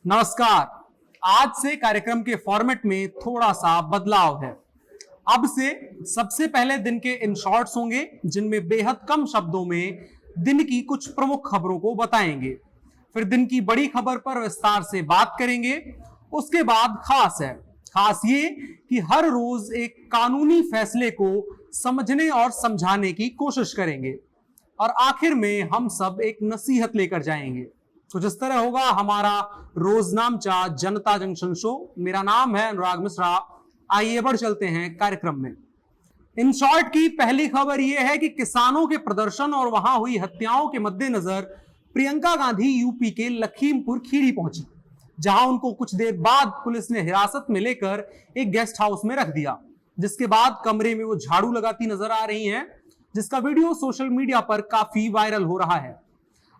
नमस्कार। आज से कार्यक्रम के फॉर्मेट में थोड़ा सा बदलाव है। अब से सबसे पहले दिन के इन शॉर्ट्स होंगे जिनमें बेहद कम शब्दों में दिन की कुछ प्रमुख खबरों को बताएंगे। फिर दिन की बड़ी खबर पर विस्तार से बात करेंगे। उसके बाद खास ये कि हर रोज एक कानूनी फैसले को समझने और समझाने की कोशिश करेंगे और आखिर में हम सब एक नसीहत लेकर जाएंगे। कुछ इस तरह होगा हमारा रोजनामचा जनता जंक्शन शो। मेरा नाम है अनुराग मिश्रा। आइए बढ़ चलते हैं कार्यक्रम में। इन शॉर्ट की पहली खबर यह है कि किसानों के प्रदर्शन और वहां हुई हत्याओं के मद्देनजर प्रियंका गांधी यूपी के लखीमपुर खीरी पहुंची, जहां उनको कुछ देर बाद पुलिस ने हिरासत में लेकर एक गेस्ट हाउस में रख दिया, जिसके बाद कमरे में वो झाड़ू लगाती नजर आ रही हैं, जिसका वीडियो सोशल मीडिया पर काफी वायरल हो रहा है।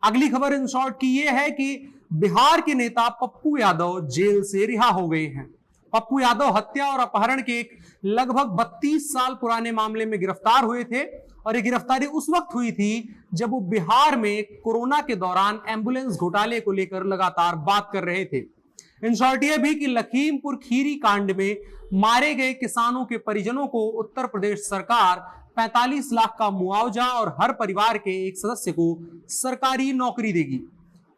अगली खबर इन शॉर्ट की यह है कि बिहार के नेता पप्पू यादव जेल से रिहा हो गए हैं। पप्पू यादव हत्या और अपहरण के एक लगभग 32 साल पुराने मामले में गिरफ्तार हुए थे और ये गिरफ्तारी उस वक्त हुई थी जब वो बिहार में कोरोना के दौरान एम्बुलेंस घोटाले को लेकर लगातार बात कर रहे थे। इन शॉर्ट यह भी कि लखीमपुर खीरी कांड में मारे गए किसानों के परिजनों को उत्तर प्रदेश सरकार 45 लाख का मुआवजा और हर परिवार के एक सदस्य को सरकारी नौकरी देगी।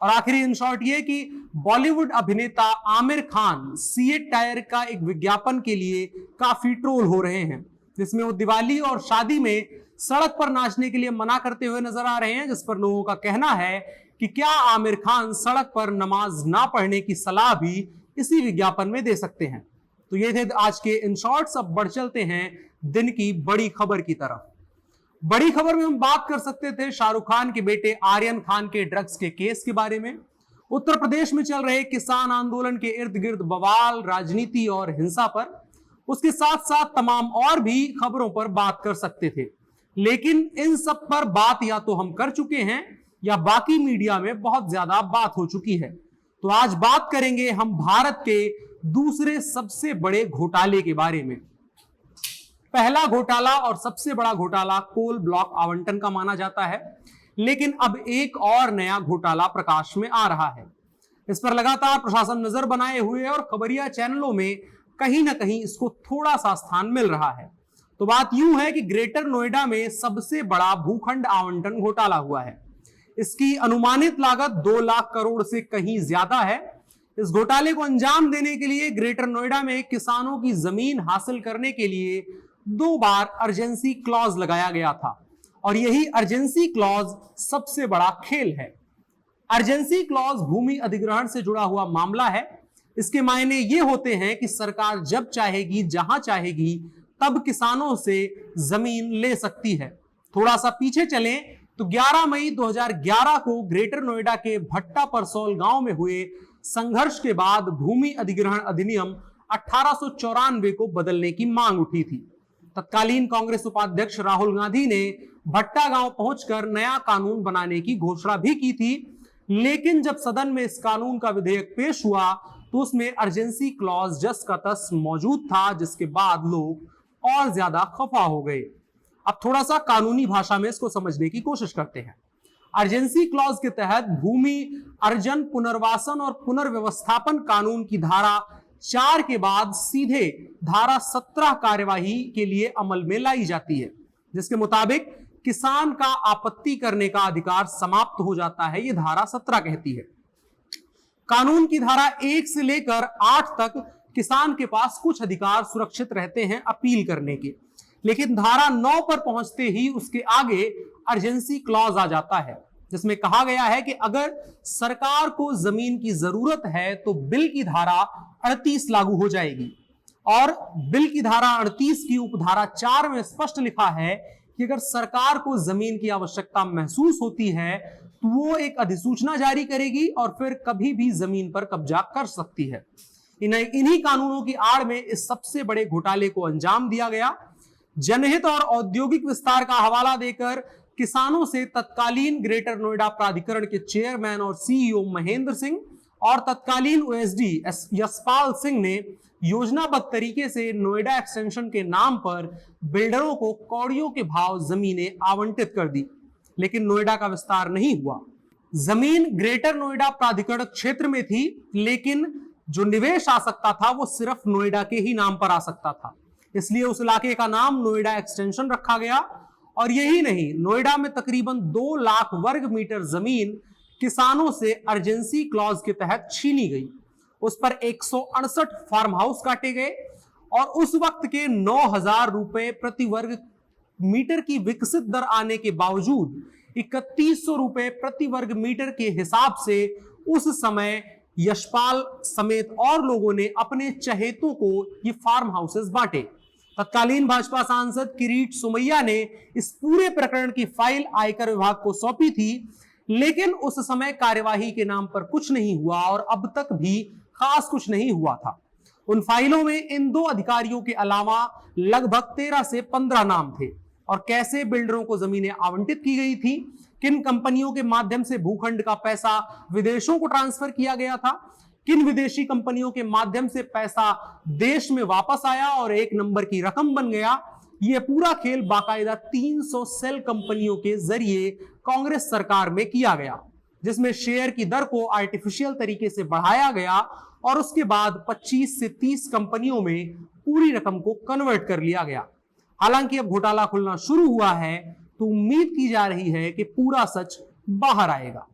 और आखिरी इन शॉर्ट ये कि बॉलीवुड अभिनेता आमिर खान सीएट टायर का एक विज्ञापन के लिए काफी ट्रोल हो रहे हैं, जिसमें वो दिवाली और शादी में सड़क पर नाचने के लिए मना करते हुए नजर आ रहे हैं, जिस पर लोगों का कहना है कि क्या आमिर खान सड़क पर नमाज ना पढ़ने की सलाह भी इसी विज्ञापन में दे सकते हैं। तो ये थे आज के इन शॉर्ट्स। अब बढ़ चलते हैं दिन की बड़ी खबर की तरफ। बड़ी खबर में हम बात कर सकते थे शाहरुख खान के बेटे आर्यन खान के ड्रग्स के केस के बारे में। उत्तर प्रदेश में चल रहे किसान आंदोलन के इर्द गिर्द बवाल, राजनीति और हिंसा पर, उसके साथ साथ तमाम और भी खबरों पर बात कर सकते थे, लेकिन इन सब पर बात या तो हम कर चुके हैं या बाकी मीडिया में बहुत ज्यादा बात हो चुकी है। तो आज बात करेंगे हम भारत के दूसरे सबसे बड़े घोटाले के बारे में। पहला घोटाला और सबसे बड़ा घोटाला कोल ब्लॉक आवंटन का माना जाता है, लेकिन अब एक और नया घोटाला प्रकाश में आ रहा है। इस पर लगातार प्रशासन नजर बनाए हुए और खबरिया चैनलों में कहीं ना कहीं इसको थोड़ा सा स्थान मिल रहा है। तो बात यूं है कि ग्रेटर नोएडा में सबसे बड़ा भूखंड आवंटन घोटाला हुआ है। इसकी अनुमानित लागत 2 लाख करोड़ से कहीं ज्यादा है। इस घोटाले को अंजाम देने के लिए ग्रेटर नोएडा में किसानों की जमीन हासिल करने के लिए 2 बार अर्जेंसी क्लॉज लगाया गया था और यही अर्जेंसी क्लॉज सबसे बड़ा खेल है। अर्जेंसी क्लॉज भूमि अधिग्रहण से जुड़ा हुआ मामला है। इसके मायने ये होते हैं कि सरकार जब चाहेगी, जहां चाहेगी, तब किसानों से जमीन ले सकती है। थोड़ा सा पीछे चलें तो 11 मई 2011 को ग्रेटर नोएडा के भट्टा परसौल गांव में हुए संघर्ष के बाद भूमि अधिग्रहण अधिनियम 1894 को बदलने की मांग उठी थी। तत्कालीन कांग्रेस उपाध्यक्ष राहुल गांधी ने भट्टा गांव पहुंचकर नया कानून बनाने की घोषणा भी की थी, लेकिन जब सदन में इस कानून का विधेयक पेश हुआ तो उसमें अर्जेंसी क्लॉज जस का तस मौजूद था, जिसके बाद लोग और ज्यादा खफा हो गए। अब थोड़ा सा कानूनी भाषा में इसको समझने की कोशिश करते हैं। अर्जेंसी क्लॉज के तहत भूमि अर्जन, पुनर्वासन और पुनर्व्यवस्थापन कानून की धारा 4 के बाद सीधे धारा 17 कार्यवाही के लिए अमल में लाई जाती है, जिसके मुताबिक किसान का आपत्ति करने का अधिकार समाप्त हो जाता है। यह धारा 17 कहती है। कानून की धारा 1 से लेकर 8 तक किसान के पास कुछ अधिकार सुरक्षित रहते हैं अपील करने के, लेकिन धारा 9 पर पहुंचते ही उसके आगे अर्जेंसी क्लॉज आ जाता है, जिसमें कहा गया है कि अगर सरकार को जमीन की जरूरत है तो बिल की धारा 38 लागू हो जाएगी। और बिल की धारा 38 की उपधारा 4 में स्पष्ट लिखा है कि अगर सरकार को जमीन की आवश्यकता महसूस होती है तो वो एक अधिसूचना जारी करेगी और फिर कभी भी जमीन पर कब्जा कर सकती है। इन्हीं कानूनों की आड़ में इस सबसे बड़े घोटाले को अंजाम दिया गया। जनहित और औद्योगिक विस्तार का हवाला देकर किसानों से तत्कालीन ग्रेटर नोएडा प्राधिकरण के चेयरमैन और सीईओ महेंद्र सिंह और तत्कालीन ओएसडी यशपाल सिंह ने योजनाबद्ध तरीके से नोएडा एक्सटेंशन के नाम पर बिल्डरों को कौड़ियों के भाव जमीनें आवंटित कर दी, लेकिन नोएडा का विस्तार नहीं हुआ। जमीन ग्रेटर नोएडा प्राधिकरण क्षेत्र में थी, लेकिन जो निवेश आ सकता था वो सिर्फ नोएडा के ही नाम पर आ सकता था, इसलिए उस इलाके का नाम नोएडा एक्सटेंशन रखा गया। और यही नहीं, नोएडा में तकरीबन 2 लाख वर्ग मीटर जमीन किसानों से अर्जेंसी क्लॉज के तहत छीनी गई। उस पर 168 फार्म हाउस काटे गए और उस वक्त के 9,000 रुपए प्रति वर्ग मीटर की विकसित दर आने के बावजूद 3100 रुपए प्रति वर्ग मीटर के हिसाब से उस समय यशपाल समेत और लोगों ने अपने चहेतों को ये फार्म हाउसेस बांटे। तत्कालीन भाजपा सांसद किरीट सोमैया ने इस पूरे प्रकरण की फाइल आयकर विभाग को सौंपी थी, लेकिन उस समय कार्यवाही के नाम पर कुछ नहीं हुआ और अब तक भी खास कुछ नहीं हुआ था। उन फाइलों में इन 2 अधिकारियों के अलावा लगभग 13 से 15 नाम थे और कैसे बिल्डरों को जमीनें आवंटित की गई थी, किन कंपनियों के माध्यम से भूखंड का पैसा विदेशों को ट्रांसफर किया गया था, किन विदेशी कंपनियों के माध्यम से पैसा देश में वापस आया और 1 नंबर की रकम बन गया। यह पूरा खेल बाकायदा 300 सेल कंपनियों के जरिए कांग्रेस सरकार में किया गया, जिसमें शेयर की दर को आर्टिफिशियल तरीके से बढ़ाया गया और उसके बाद 25 से 30 कंपनियों में पूरी रकम को कन्वर्ट कर लिया गया। हालांकि अब घोटाला खुलना शुरू हुआ है तो उम्मीद की जा रही है कि पूरा सच बाहर आएगा।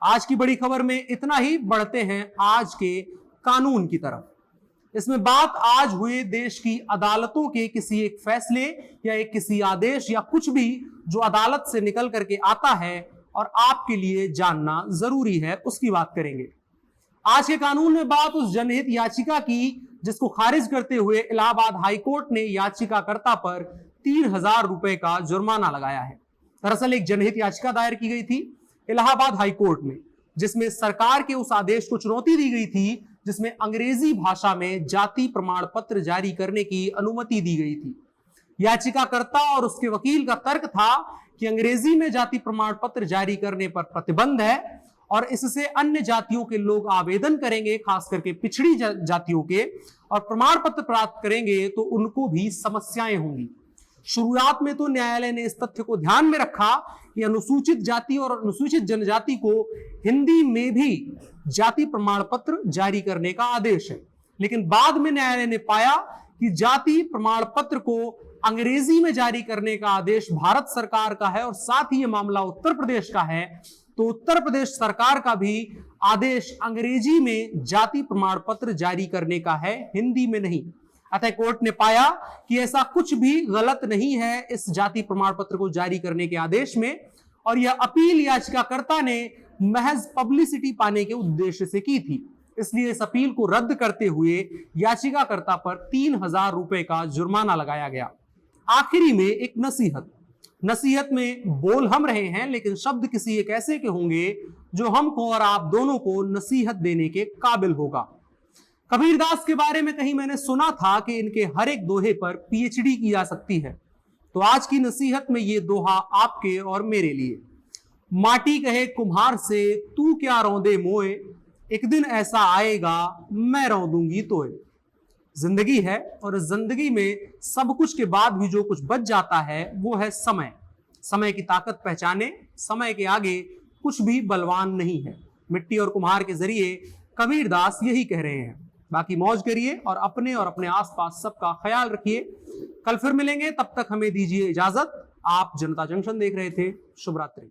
आज की बड़ी खबर में इतना ही, बढ़ते हैं आज के कानून की तरफ। इसमें बात आज हुए देश की अदालतों के किसी एक फैसले या एक किसी आदेश या कुछ भी जो अदालत से निकल करके आता है और आपके लिए जानना जरूरी है, उसकी बात करेंगे। आज के कानून में बात उस जनहित याचिका की जिसको खारिज करते हुए इलाहाबाद हाईकोर्ट ने याचिकाकर्ता पर 3,000 रुपए का जुर्माना लगाया है। दरअसल एक जनहित याचिका दायर की गई थी इलाहाबाद हाईकोर्ट में, जिसमें सरकार के उस आदेश को चुनौती दी गई थी जिसमें अंग्रेजी भाषा में जाति प्रमाण पत्र जारी करने की अनुमति दी गई थी। याचिकाकर्ता और उसके वकील का तर्क था कि अंग्रेजी में जाति प्रमाण पत्र जारी करने पर प्रतिबंध है और इससे अन्य जातियों के लोग आवेदन करेंगे, खास करके पिछड़ी जातियों के, और प्रमाण पत्र प्राप्त करेंगे तो उनको भी समस्याएं होंगी। शुरुआत में तो न्यायालय ने इस तथ्य को ध्यान में रखा कि अनुसूचित जाति और अनुसूचित जनजाति को हिंदी में भी जाति प्रमाण पत्र जारी करने का आदेश है, लेकिन बाद में न्यायालय ने पाया कि जाति प्रमाण पत्र को अंग्रेजी में जारी करने का आदेश भारत सरकार का है और साथ ही ये मामला उत्तर प्रदेश का है, तो उत्तर प्रदेश सरकार का भी आदेश अंग्रेजी में जाति प्रमाण पत्र जारी करने का है, हिंदी में नहीं। अतः कोर्ट ने पाया कि ऐसा कुछ भी गलत नहीं है इस जाति प्रमाण पत्र को जारी करने के आदेश में, और यह अपील याचिकाकर्ता ने महज पब्लिसिटी पाने के उद्देश्य से की थी। इसलिए इस अपील को रद्द करते हुए याचिकाकर्ता पर 3,000 रुपए का जुर्माना लगाया गया। आखिरी में एक नसीहत में बोल हम रहे हैं, लेकिन शब्द किसी एक ऐसे के होंगे जो हमको और आप दोनों को नसीहत देने के काबिल होगा। कबीरदास के बारे में कहीं मैंने सुना था कि इनके हर एक दोहे पर पीएचडी की जा सकती है, तो आज की नसीहत में ये दोहा आपके और मेरे लिए। माटी कहे कुम्हार से तू क्या रौंदे मोए, एक दिन ऐसा आएगा मैं रौंदूंगी तोए। जिंदगी है और इस जिंदगी में सब कुछ के बाद भी जो कुछ बच जाता है वो है समय। समय की ताकत पहचाने, समय के आगे कुछ भी बलवान नहीं है। मिट्टी और कुम्हार के जरिए कबीरदास यही कह रहे हैं। बाकी मौज करिए और अपने आसपास सबका ख्याल रखिए। कल फिर मिलेंगे, तब तक हमें दीजिए इजाजत। आप जनता जंक्शन देख रहे थे। शुभ रात्रि।